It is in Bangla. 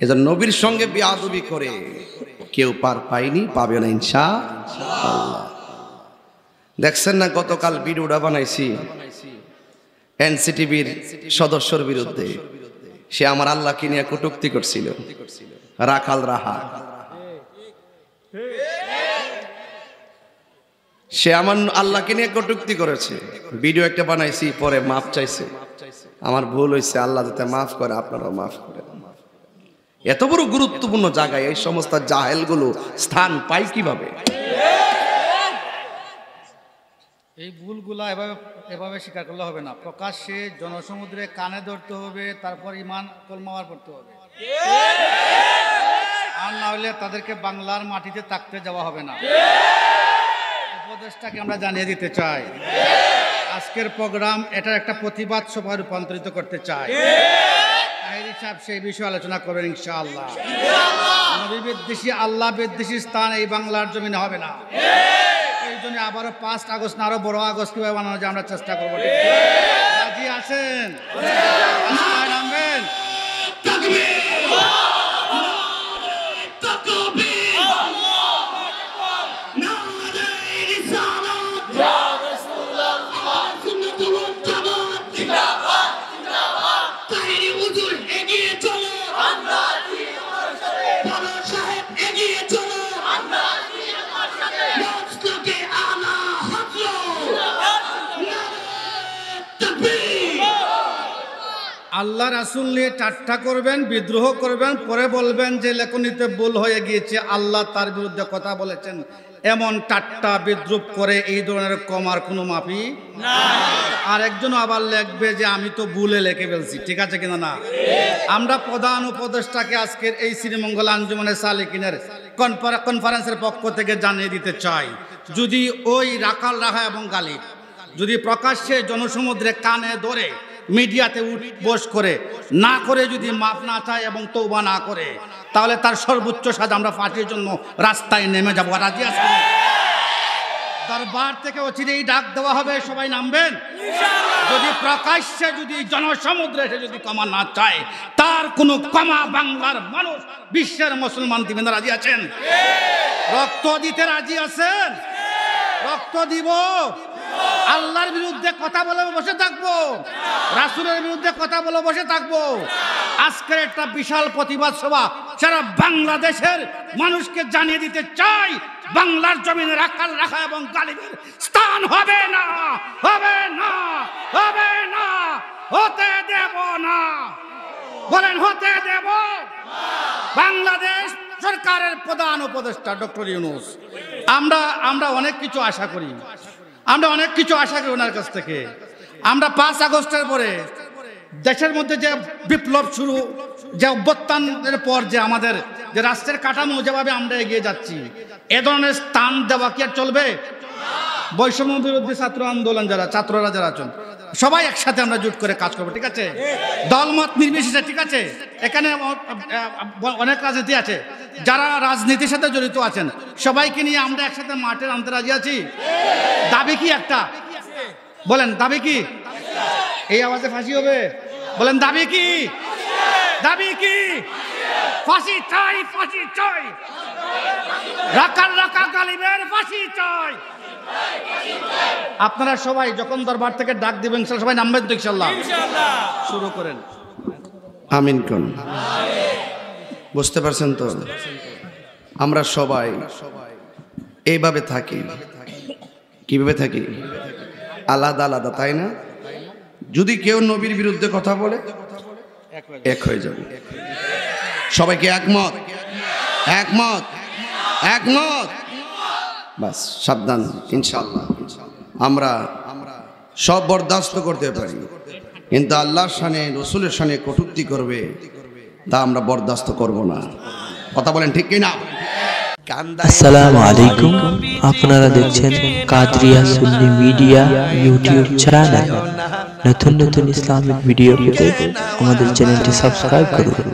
এজন্য নবীর সঙ্গে বেয়াদবি করে কেউ পার পায়নি, পাবে না ইনশাআল্লাহ। দেখছেন না গতকাল ভিডিওটা বানাইছি এনসিটিভির সদস্যর বিরুদ্ধে, সে আমার আল্লাহকে নিয়ে কটূক্তি করছিল, রাখাল রাহা। সে আমার আল্লাহকে নিয়ে কটূক্তি করেছে, ভিডিও একটা বানাইছি, পরে মাফ চাইছে, আমার ভুল হয়েছে, আল্লাহ যাতে মাফ করে, আপনারাও মাফ করেন। এত বড় গুরুত্বপূর্ণ জায়গায় এই সমস্ত জাহেলগুলো স্থান পায় কিভাবে? এই ভুলগুলা এভাবে স্বীকার করলে হবে না, প্রকাশ্যে জনসমুদ্রে কানে ধরতে হবে, তারপর ইমান কলমা পড়তে হবে, আর না হলে তাদেরকে বাংলার মাটিতে থাকতে যাওয়া হবে না। উপদেশটাকে আমরা জানিয়ে দিতে চাই, আজকের প্রোগ্রাম এটার একটা প্রতিবাদ সভায় রূপান্তরিত করতে চাই। তাহিরি সাহেব সেই বিষয়ে আলোচনা করবেন ইনশাআল্লাহ। নবী বিদ্বেষী, আল্লাহ বিদ্বেষী স্থান এই বাংলার জমিনে হবে না। এই জন্য আবারও 5 আগস্ট না আরো বড় আগস্ট কিভাবে বানানো যায় আমরা চেষ্টা করবো। রাজি আছেন? নামবেন। আল্লাহ রাসূল নিয়ে ঠাট্টা করবেন, বিদ্রোহ করবেন, পরে বলবেন যে লেখনীতে ভুল হয়ে গিয়েছে, আল্লাহ তার বিরুদ্ধে কথা বলেছেন। এমন ঠাট্টা বিদ্রুপ করে এই ধরনের কমার কোনো মাপি নাই। আর একজন আবার লিখবে যে আমি তো ভুলে লিখে ফেলছি, ঠিক আছে কিনা? না, আমরা প্রধান উপদেষ্টাকে আজকের এই শ্রীমঙ্গল আঞ্জুমানে সালিকিনের কনফারেন্সের পক্ষ থেকে জানিয়ে দিতে চাই, যদি ওই রাখাল রাহা এবং গালিব যদি প্রকাশ্যে জনসমুদ্রে কানে ধরে মিডিয়াতে বস করে না করে যদি মাপ না চায় এবং তওবা না করে, তাহলে তার সর্বোচ্চ সাজা আমরা ফাঁসির জন্য রাস্তায় নেমে যাবো। রাজি আছেন? দরবার থেকে অচিরেই ডাক দেওয়া হবে, সবাই নামবেন। যদি প্রকাশ্যে যদি জনসমুদ্রে এসে যদি ক্ষমা না চায়, তার কোনো ক্ষমা বাংলার মানুষ, বিশ্বের মুসলমান দিবেন। রাজি আছেন? রক্ত দিতে রাজি আছেন? রক্ত দিব। আল্লাহর বিরুদ্ধে কথা বলে বসে থাকবো, রাসূলের বিরুদ্ধে কথা বলে বসে থাকবো। আজকের একটা বিশাল প্রতিবাদ সভা সারা বাংলাদেশের মানুষকে জানিয়ে দিতে চাই, বাংলার জমিনে রাখাল রাখা এবং গালিবের স্থান হবে না, হবে না, হবে না, হতে দেব না। বলেন হতে দেব? বাংলাদেশ সরকারের প্রধান উপদেষ্টা ডক্টর ইউনূস, আমরা অনেক কিছু আশা করি, আমরা অনেক কিছু আশা করি ওনার কাছ থেকে। আমরা 5 আগস্টের পরে দেশের মধ্যে যে বিপ্লব শুরু, যে অভ্যুত্থানের পর যে আমাদের যে রাষ্ট্রের কাঠামো যেভাবে আমরা এগিয়ে যাচ্ছি, এ ধরনের স্থান দেওয়া কি আর চলবে? বৈষম্য বিরোধী ছাত্র আন্দোলন ছাত্ররা যারা আছেন, সবাই একসাথে আমরা জোট করে কাজ করবো, ঠিক আছে? দলমত নির্বিশেষে, ঠিক আছে? এখানে অনেক রাজনীতি আছে, যারা রাজনীতির সাথে জড়িত আছেন, সবাইকে নিয়ে আমরা একসাথে মাঠে নামতে রাজি আছি। দাবি কি একটা? বলেন দাবি কি? এই আওয়াজে ফাঁসি হবে? বলেন দাবি কি? দাবি কি? ফাঁসি চাই, ফাঁসি চাই, রাখাল রাখা গালিবের ফাঁসি চাই। আপনারা সবাই যখন দরবার থেকে ডাক দিবেন সবাই নামবেন তো ইনশাআল্লাহ? শুরু করেন। আমিন কোন? বুঝতে পারছেন তো? আমরা সবাই এইভাবে থাকি। কিভাবে থাকি? আলাদা আলাদা, তাই না? যদি কেউ নবীর বিরুদ্ধে কথা বলে এক হয়ে যাবে। সবাইকে একমত, একমত, একমত, বাস সাবধান। ইনশাআল্লাহ আমরা সব বরদাস্ত করতে পারি, কিন্তু আল্লাহর শানে, রসুলের শানে কটূক্তি করবে, তা আমরা বরদাস্ত করব না। কথা বলেন ঠিক কিনা? আসসালামু আলাইকুম, আপনারা দেখছেন কাদরিয়া সুন্নি মিডিয়া ইউটিউব চ্যানেল। নতুন নতুন ইসলামিক ভিডিও পেতে আমাদের চ্যানেলটি সাবস্ক্রাইব করুন।